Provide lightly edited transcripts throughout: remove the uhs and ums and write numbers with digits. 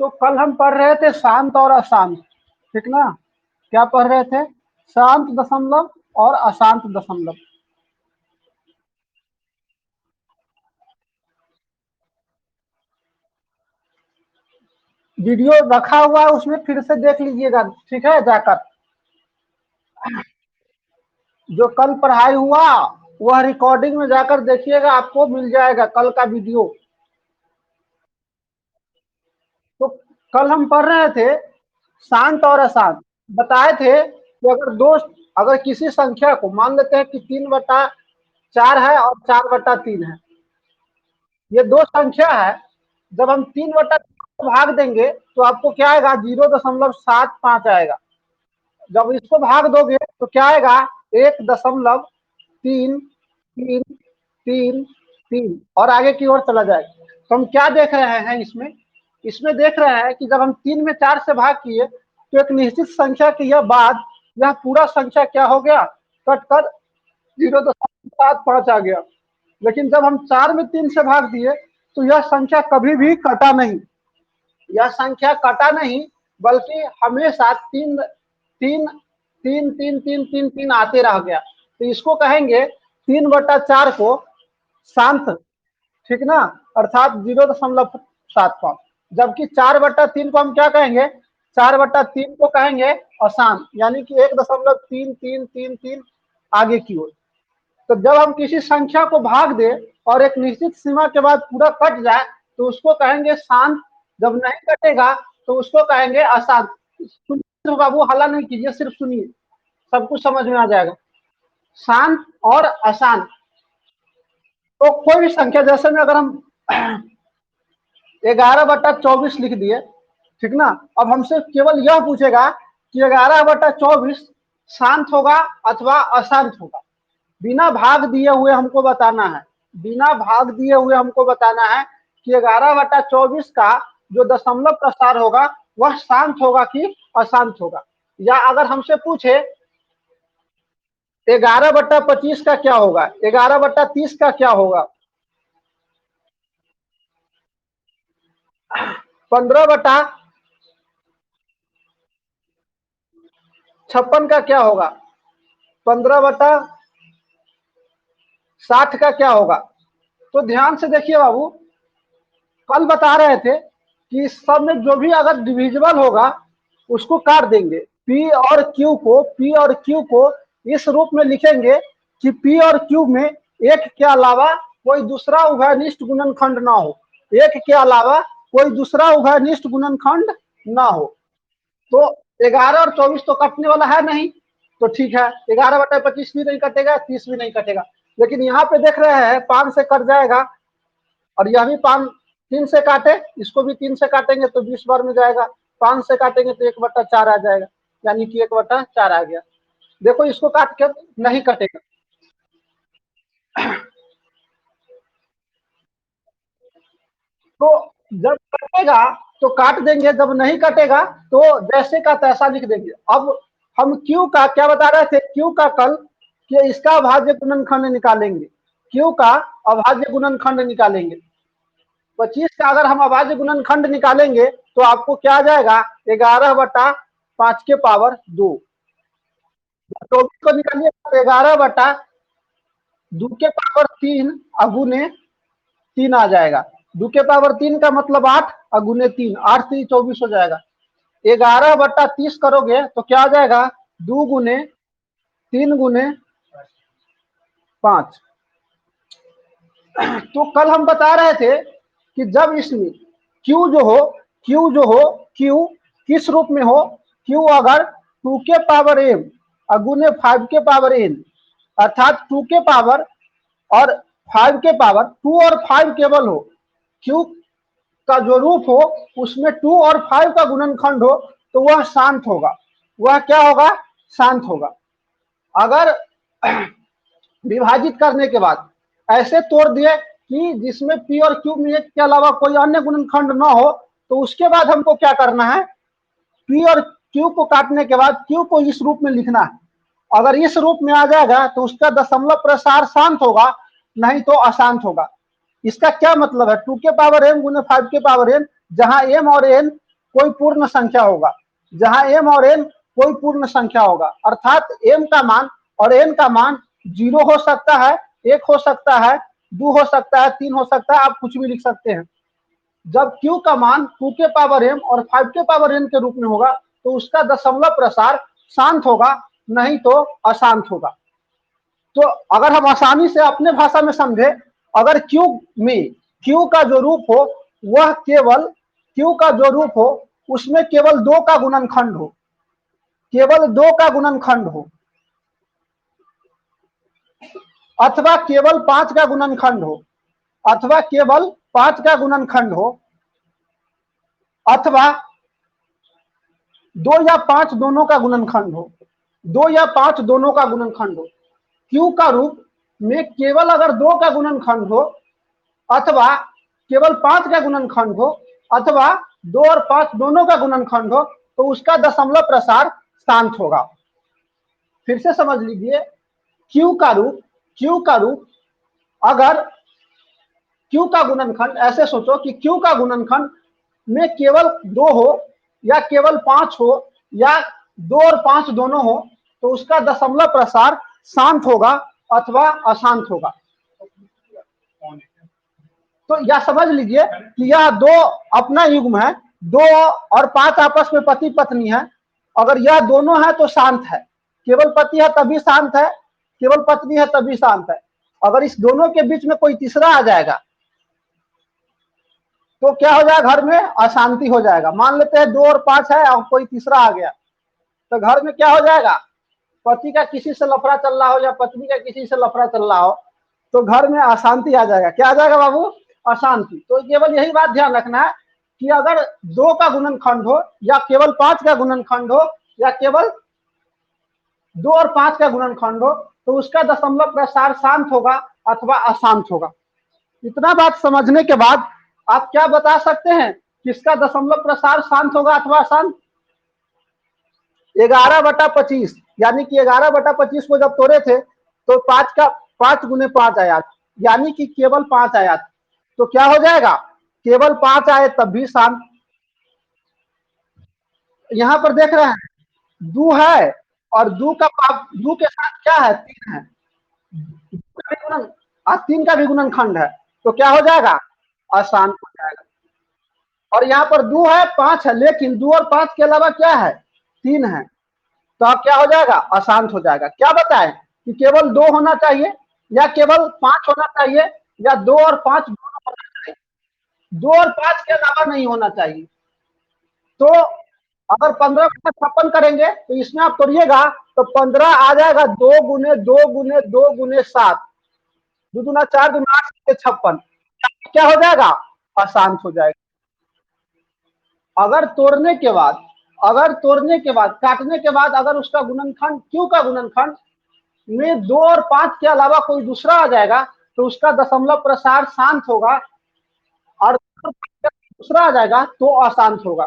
तो कल हम पढ़ रहे थे शांत और अशांत, ठीक ना। क्या पढ़ रहे थे? शांत दशमलव और अशांत दशमलव। वीडियो रखा हुआ है, उसमें फिर से देख लीजिएगा, ठीक है, जाकर। जो कल पढ़ाई हुआ वह रिकॉर्डिंग में जाकर देखिएगा, आपको मिल जाएगा कल का वीडियो। तो कल हम पढ़ रहे थे शांत और अशांत। बताए थे कि अगर किसी संख्या को मान लेते हैं कि 3/4 है और 4/3 है, ये दो संख्या है। जब हम 3/4 भाग देंगे तो आपको क्या आएगा? 0.75 आएगा। जब इसको भाग दोगे तो क्या आएगा? 1.3333 और आगे की ओर चला जाएगा। तो हम क्या देख रहे हैं इसमें? इसमें देख रहे हैं कि जब हम 3 में 4 से भाग किए तो एक निश्चित संख्या के यह बाद यह पूरा संख्या क्या हो गया? कट कर 0.75 आ गया। लेकिन जब हम 4 में 3 से भाग दिए तो यह संख्या कभी भी कटा नहीं। यह संख्या कटा नहीं, बल्कि हमेशा तीन तीन तीन तीन तीन तीन तीन आते रह गया। तो इसको कहेंगे 3/4 को शांत, ठीक ना, अर्थात 0.75। जबकि 4/3 को हम क्या कहेंगे? 4/3 को कहेंगे अशांत, यानी कि 1.3333 आगे की ओर। तो जब हम किसी संख्या को भाग दे और एक निश्चित सीमा के बाद पूरा कट जाए तो उसको कहेंगे शांत। जब नहीं कटेगा तो उसको कहेंगे अशांत। सुनिए बाबू, हल्ला नहीं कीजिए, सिर्फ सुनिए, सब कुछ समझ में आ जाएगा। शांत और अशांत, तो कोई भी संख्या, जैसे में अगर हम 11/24 लिख दिए, ठीक ना। अब हमसे केवल यह पूछेगा कि 11/24 शांत होगा अथवा अशांत होगा। बिना भाग दिए हुए हमको बताना है, बिना भाग दिए हुए हमको बताना है कि 11/24 का जो दशमलव प्रसार होगा वह शांत होगा कि अशांत होगा। या अगर हमसे पूछे 11/25 का क्या होगा, 11/30 का क्या होगा, 15/56 का क्या होगा, 15/60 का क्या होगा। तो ध्यान से देखिए बाबू, कल बता रहे थे कि इस सब में जो भी अगर डिविजिबल होगा उसको काट देंगे। पी और क्यू को इस रूप में लिखेंगे कि पी और क्यू में एक के अलावा कोई दूसरा उभयनिष्ठ गुणनखंड ना हो। एक के अलावा कोई दूसरा उभयनिष्ठ गुणनखंड ना हो। तो 11 और 24 तो कटने वाला है नहीं, तो ठीक है, 11/25 भी नहीं कटेगा, 30 भी नहीं कटेगा। लेकिन यहाँ पे देख रहे हैं 5 से कट जाएगा, और यह भी 5 3 से काटे, इसको भी 3 से काटेंगे तो 20 बार में जाएगा। 5 से काटेंगे तो 1/4 आ जाएगा, यानी कि 1/4 आ गया। देखो इसको काट के नहीं कटेगा। तो जब कटेगा तो काट देंगे, जब नहीं कटेगा तो जैसे का तैसा लिख देंगे। अब हम क्यू का क्या बता रहे थे? क्यू का कल कि इसका अभाज्य गुणनखंड निकालेंगे, क्यू का अभाज्य गुणनखंड निकालेंगे। 25 का अगर हम अभाज्य गुणनखंड निकालेंगे तो आपको क्या आ जाएगा? 11/5 के पावर 2। 24 को निकालिए तो 11/2 के पावर 3 अगुने 3 आ जाएगा। 2 के पावर 3 का मतलब 8 अगुने 3, 8 से 24 हो जाएगा। 11/30 करोगे तो क्या आ जाएगा? 2 गुने 3 गुने 5। तो कल हम बता रहे थे कि जब इसमें क्यू किस रूप में हो, क्यू अगर 2 के पावर m अगुने 5 के पावर n, अर्थात 2 के पावर और 5 के पावर 2 और 5 केवल हो, क्यू का जो रूप हो उसमें 2 और 5 का गुणनखंड हो, तो वह शांत होगा। वह क्या होगा? शांत होगा। अगर विभाजित करने के बाद ऐसे तोड़ दिए कि जिसमें पी और क्यू में एक के अलावा कोई अन्य गुणनखंड ना हो, तो उसके बाद हमको क्या करना है? पी और क्यू को काटने के बाद क्यू को इस रूप में लिखना है। अगर इस रूप में आ जाएगा तो उसका दशमलव प्रसार शांत होगा, नहीं तो अशांत होगा। इसका क्या मतलब है? 2 के पावर m गुने 5 के पावर n, जहां m और n कोई पूर्ण संख्या होगा, जहां m और n कोई पूर्ण संख्या होगा, अर्थात m का मान और n का मान 0 हो सकता है, 1 हो सकता है, 2 हो सकता है, 3 हो सकता है, आप कुछ भी लिख सकते हैं। जब q का मान 2 के पावर m और 5 के पावर n के रूप में होगा तो उसका दशमलव प्रसार शांत होगा, नहीं तो अशांत होगा। तो अगर हम आसानी से अपने भाषा में समझे, अगर q में q का जो रूप हो वह केवल q का जो रूप हो उसमें केवल 2 का गुणनखंड हो, केवल 2 का गुणनखंड हो, अथवा केवल 5 का गुणनखंड हो, अथवा केवल 5 का गुणनखंड हो, अथवा 2 या 5 दोनों का गुणनखंड हो, 2 या 5 दोनों का गुणनखंड हो। q का रूप में केवल अगर 2 का गुणनखंड हो, अथवा केवल 5 का गुणनखंड हो, अथवा 2 और 5 दोनों का गुणनखंड हो, तो उसका दशमलव प्रसार शांत होगा। फिर से समझ लीजिए, q का रूप अगर q का गुणनखंड, ऐसे सोचो कि q का गुणनखंड में केवल 2 हो या केवल 5 हो या 2 और 5 दोनों हो, तो उसका दशमलव प्रसार शांत होगा अथवा अशांत होगा। तो यह समझ लीजिए कि यह 2 अपना युग्म है, 2 और 5 आपस में पति पत्नी है। अगर यह दोनों है तो शांत है, केवल पति है तभी शांत है, केवल पत्नी है तभी शांत है। अगर इस दोनों के बीच में कोई तीसरा आ जाएगा तो क्या हो जाएगा, घर में अशांति हो जाएगा। मान लेते हैं 2 और 5 है और कोई तीसरा आ गया, तो घर में क्या हो जाएगा, पति का किसी से लफड़ा चल रहा हो या पत्नी का किसी से लफड़ा चल रहा हो, तो घर में अशांति आ जाएगा। क्या आ जाएगा बाबू, अशांति। तो केवल यही बात ध्यान रखना है कि अगर 2 का गुणनखंड हो या केवल 5 का गुणनखंड हो या केवल 2 और 5 का गुणनखंड हो, तो उसका दशमलव प्रसार शांत होगा अथवा अशांत होगा। इतना बात समझने के बाद आप क्या बता सकते हैं किसका दशमलव प्रसार शांत होगा अथवा अशांत? 11/25, यानी कि 11/25 को जब तोड़े थे तो 5 गुने 5 आया, यानी कि केवल 5 आया। तो क्या हो जाएगा, केवल 5 आए तब भी शांत। यहां पर देख रहे हैं दू है और दू के साथ क्या है, 3 है, 3 का भी गुणनखंड है, तो क्या हो जाएगा, अशांत हो जाएगा। और यहाँ पर 2 है, 5 है, लेकिन 2 और 5 के अलावा क्या है, 3 है, तो अब क्या हो जाएगा, अशांत हो जाएगा। क्या बताएं कि केवल 2 होना चाहिए या केवल 5 होना चाहिए या 2 और 5 दोनों होना चाहिए, 2 और 5 के अलावा नहीं होना चाहिए। तो अगर 15/56 करेंगे तो इसमें आप तोड़िएगा तो 15 आ जाएगा, 2 गुने 2 गुने 7, 2 दूना 4, 2 8 56, क्या हो जाएगा, अशांत हो जाएगा। अगर तोड़ने के बाद, काटने के बाद अगर उसका गुणनखंड, क्यू का गुणनखंड में 2 और 5 के अलावा कोई दूसरा आ जाएगा तो उसका दशमलव प्रसार शांत होगा, और दूसरा आ जाएगा तो अशांत होगा।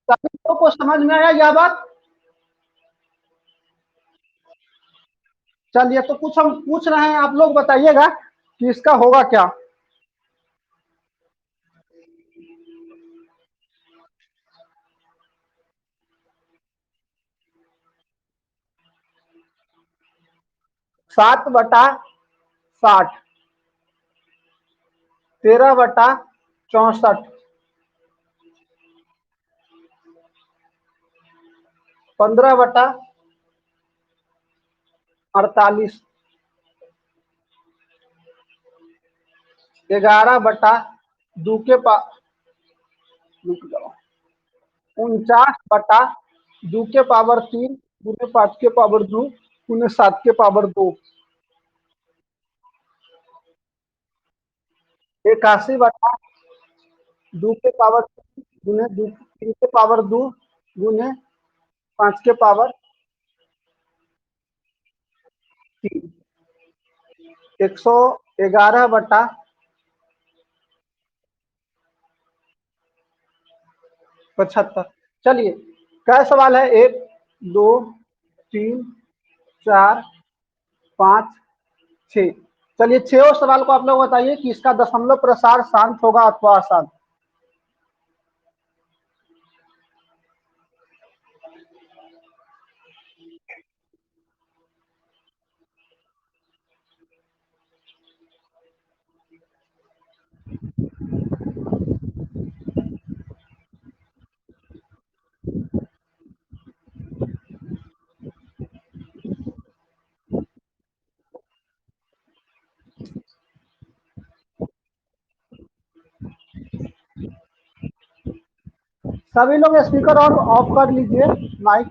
सभी लोगों को समझ में आया यह बात? चलिए, तो कुछ हम पूछ रहे हैं, आप लोग बताइएगा कि इसका होगा क्या। सात बटा 60, 13/64, 15/48, 11/2 के पा 49/2 के पावर 3 गुने 5 के पावर 2 गुने 7 के पावर 2, 81/2 के पावर 3 गुने 3 के पावर 2 गुने 5 के पावर 3, 111/75। चलिए, क्या सवाल है, 1 2 3 4 5 6। चलिए, 6 सवाल को आप लोग बताइए कि इसका दशमलव प्रसार शांत होगा अथवा अशांत। सभी लोग स्पीकर और ऑफ कर लीजिए, माइक